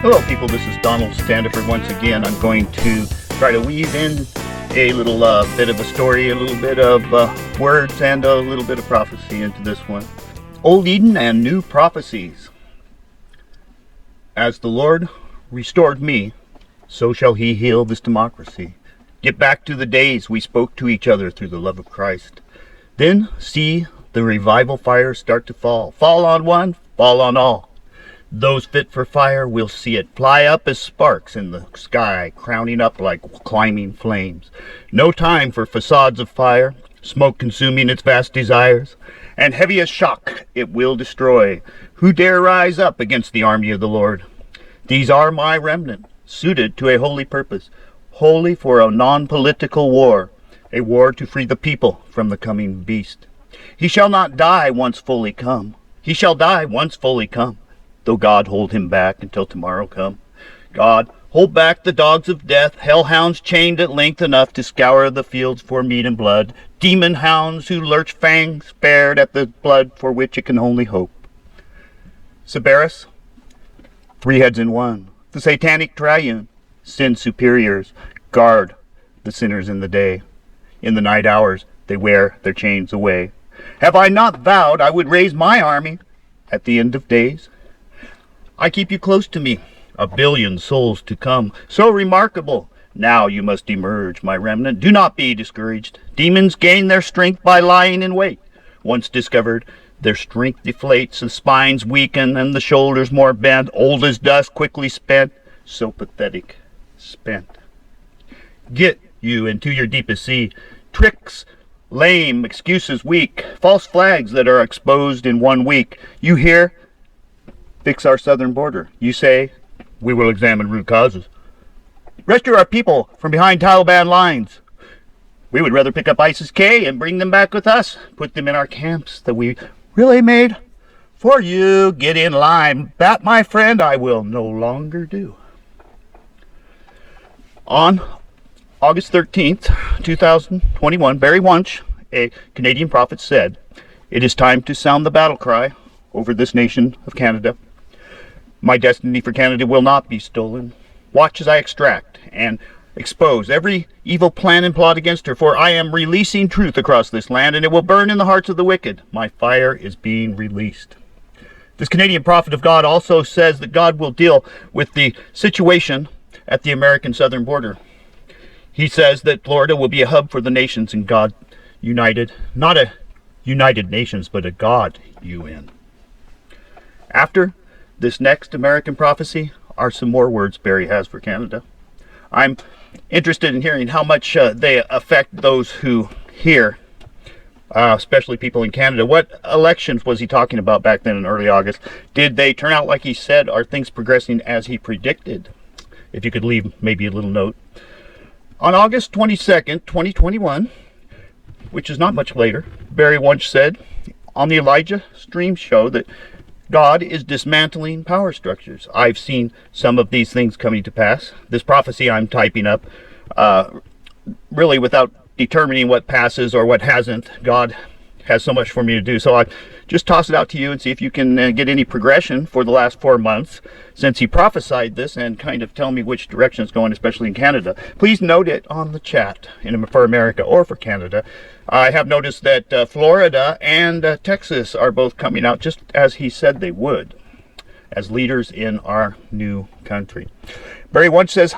Hello people, this is Donald Standeford once again. I'm going to try to weave in a little bit of a story, a little bit of words, and a little bit of prophecy into this one. Old Eden and New Prophecies. As the Lord restored me, so shall he heal this democracy. Get back to the days we spoke to each other through the love of Christ. Then see the revival fire start to fall. Fall on one, fall on all. Those fit for fire, we'll see it fly up as sparks in the sky, crowning up like climbing flames. No time for facades of fire, smoke consuming its vast desires, and heavy as shock it will destroy. Who dare rise up against the army of the Lord? These are my remnant, suited to a holy purpose, holy for a non-political war, a war to free the people from the coming beast. He shall not die once fully come. He shall die once fully come. Though God hold him back until tomorrow come. God, hold back the dogs of death, hellhounds chained at length enough to scour the fields for meat and blood, demon hounds who lurch fangs bared at the blood for which it can only hope. Cerberus, three heads in one, the satanic triune, sin superiors, guard the sinners in the day. In the night hours they wear their chains away. Have I not vowed I would raise my army at the end of days? I keep you close to me, a billion souls to come, so remarkable. Now you must emerge, my remnant. Do not be discouraged. Demons gain their strength by lying in wait. Once discovered, their strength deflates, the spines weaken, and the shoulders more bent, old as dust, quickly spent, so pathetic, spent. Get you into your deepest sea. Tricks, lame, excuses weak, false flags that are exposed in 1 week. You hear? Fix our southern border. You say, we will examine root causes. Rescue our people from behind Taliban lines. We would rather pick up ISIS-K and bring them back with us. Put them in our camps that we really made for you. Get in line. That, my friend, I will no longer do. On August 13th, 2021, Barry Wunsch, a Canadian prophet, said, "It is time to sound the battle cry over this nation of Canada. My destiny for Canada will not be stolen. Watch as I extract and expose every evil plan and plot against her, for I am releasing truth across this land, and it will burn in the hearts of the wicked. My fire is being released." This Canadian prophet of God also says that God will deal with the situation at the American southern border. He says that Florida will be a hub for the nations in God united, not a United Nations, but a God UN. After this next American prophecy are some more words Barry has for Canada. I'm interested in hearing how much they affect those who hear, especially people in Canada. What elections was he talking about back then in early August? Did they turn out like he said? Are things progressing as he predicted? If you could leave maybe a little note. On August 22nd, 2021, which is not much later, Barry Wunsch said on the Elijah Stream show that God is dismantling power structures. I've seen some of these things coming to pass. This prophecy I'm typing up, really without determining what passes or what hasn't. God has so much for me to do. So I just toss it out to you and see if you can get any progression for the last 4 months since he prophesied this, and kind of tell me which direction it's going, especially in Canada. Please note it on the chat for America or for Canada. I have noticed that Florida and Texas are both coming out just as he said they would as leaders in our new country. Barry Wunsch says,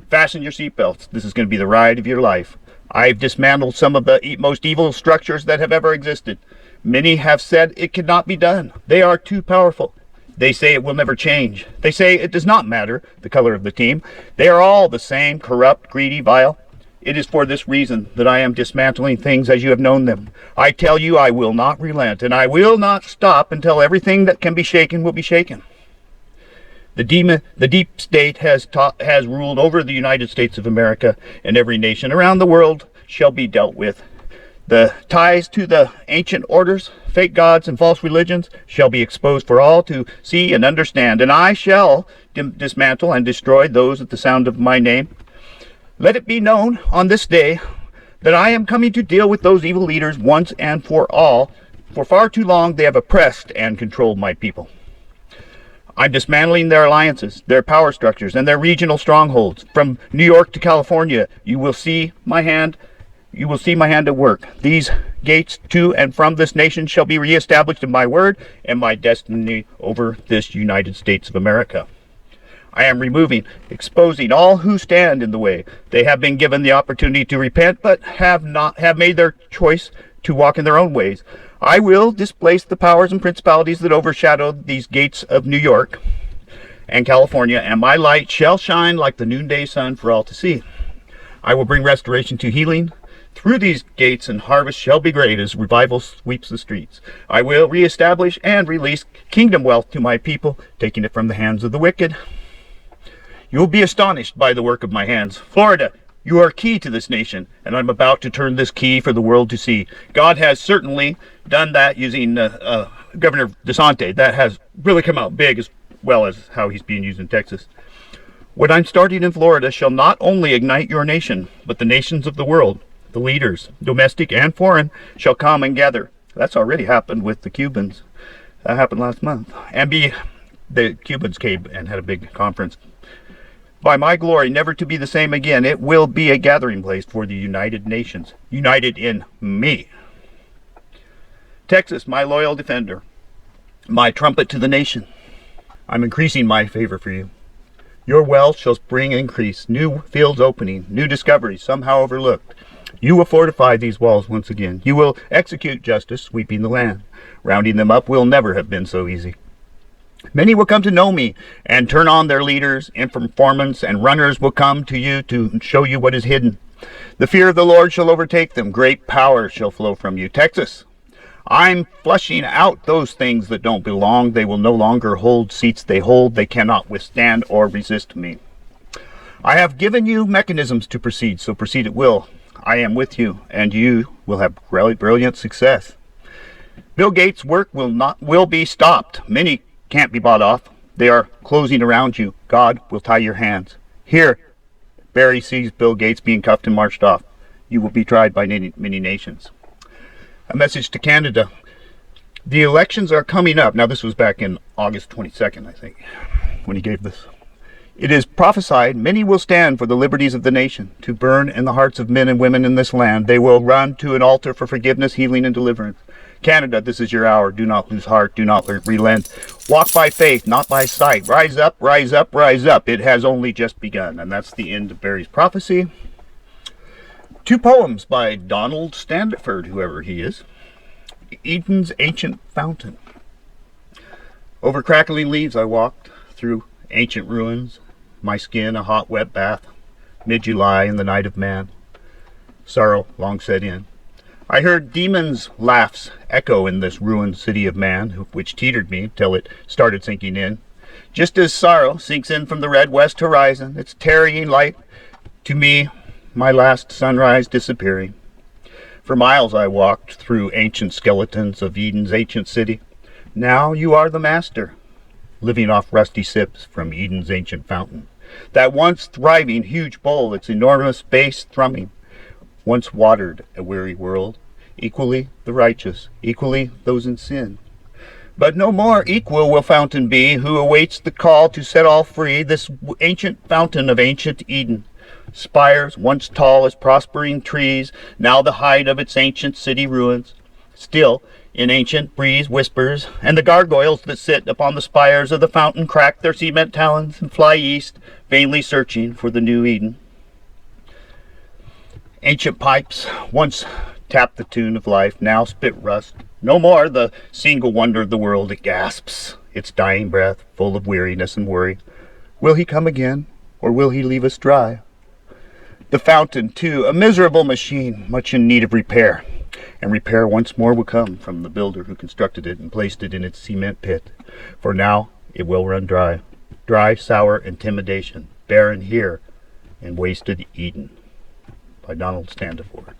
fasten your seatbelts. This is going to be the ride of your life. I've dismantled some of the most evil structures that have ever existed. Many have said it cannot be done. They are too powerful. They say it will never change. They say it does not matter the color of the team. They are all the same, corrupt, greedy, vile. It is for this reason that I am dismantling things as you have known them. I tell you, I will not relent, and I will not stop until everything that can be shaken will be shaken. The deep state has ruled over the United States of America, and every nation around the world shall be dealt with. The ties to the ancient orders, fake gods, and false religions shall be exposed for all to see and understand, and I shall dismantle and destroy those at the sound of my name. Let it be known on this day that I am coming to deal with those evil leaders once and for all. For far too long they have oppressed and controlled my people. I'm dismantling their alliances, their power structures, and their regional strongholds. From New York to California, you will see my hand at work. These gates to and from this nation shall be reestablished in my word and my destiny over this United States of America. I am exposing all who stand in the way. They have been given the opportunity to repent, but have made their choice to walk in their own ways. I will displace the powers and principalities that overshadow these gates of New York and California, and my light shall shine like the noonday sun for all to see. I will bring restoration to healing through these gates, and harvest shall be great as revival sweeps the streets. I will reestablish and release kingdom wealth to my people, taking it from the hands of the wicked. You will be astonished by the work of my hands. Florida, you are key to this nation, and I'm about to turn this key for the world to see. God has certainly done that using Governor DeSantis. That has really come out big, as well as how he's being used in Texas. What I'm starting in Florida shall not only ignite your nation, but the nations of the world. The leaders, domestic and foreign, shall come and gather. That's already happened with the Cubans. That happened last month. The Cubans came and had a big conference. By my glory, never to be the same again, it will be a gathering place for the United Nations, united in me. Texas, my loyal defender, my trumpet to the nation. I'm increasing my favor for you. Your wealth shall bring increase, new fields opening, new discoveries somehow overlooked. You will fortify these walls once again. You will execute justice, sweeping the land. Rounding them up will never have been so easy. Many will come to know me and turn on their leaders. Informants and runners will come to you to show you what is hidden. The fear of the Lord shall overtake them. Great power shall flow from you. Texas, I'm flushing out those things that don't belong. They will no longer hold seats they hold. They cannot withstand or resist me. I have given you mechanisms to proceed, so proceed it will. I am with you, and you will have brilliant success. Bill Gates' work will be stopped. Many can't be bought off. They are closing around you. God will tie your hands. Here, Barry sees Bill Gates being cuffed and marched off. You will be tried by many nations. A message to Canada. The elections are coming up. Now, this was back in August 22nd, I think, when he gave this. It is prophesied, many will stand for the liberties of the nation, to burn in the hearts of men and women in this land. They will run to an altar for forgiveness, healing, and deliverance. Canada, this is your hour. Do not lose heart. Do not relent. Walk by faith, not by sight. Rise up, rise up, rise up. It has only just begun. And that's the end of Barry's prophecy. 2 poems by Donald Standeford, whoever he is. Eden's Ancient Fountain. Over crackling leaves I walked, through ancient ruins, my skin a hot wet bath, mid-July in the night of man. Sorrow long set in. I heard demons' laughs echo in this ruined city of man, which teetered me till it started sinking in. Just as sorrow sinks in from the red west horizon, its tarrying light to me, my last sunrise disappearing. For miles I walked through ancient skeletons of Eden's ancient city. Now you are the master, living off rusty sips from Eden's ancient fountain. That once thriving huge bowl, its enormous base thrumming, once watered a weary world, equally the righteous, equally those in sin. But no more equal will fountain be, who awaits the call to set all free, this ancient fountain of ancient Eden. Spires once tall as prospering trees, now the height of its ancient city ruins. Still, in ancient breeze whispers, and the gargoyles that sit upon the spires of the fountain crack their cement talons and fly east, vainly searching for the new Eden. Ancient pipes once tapped the tune of life, now spit rust. No more the single wonder of the world, it gasps, its dying breath, full of weariness and worry. Will he come again, or will he leave us dry? The fountain, too, a miserable machine, much in need of repair. And repair once more will come from the builder who constructed it and placed it in its cement pit. For now it will run dry. Dry, sour intimidation, barren here, and wasted Eden. By Donald Standeford.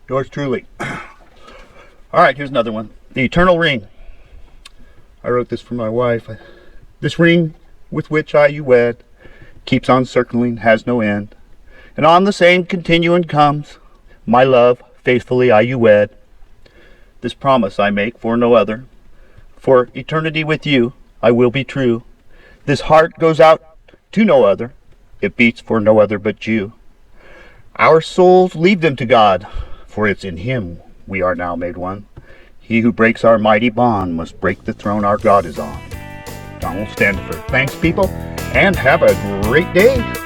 Yours truly. All right, here's another one. The Eternal Ring. I wrote this for my wife. This ring with which I you wed keeps on circling, has no end. And on the same continuing comes, my love, faithfully I you wed. This promise I make for no other. For eternity with you I will be true. This heart goes out to no other. It beats for no other but you. Our souls leave them to God, for it's in him we are now made one. He who breaks our mighty bond must break the throne our God is on. Donald Standeford. Thanks, people, and have a great day.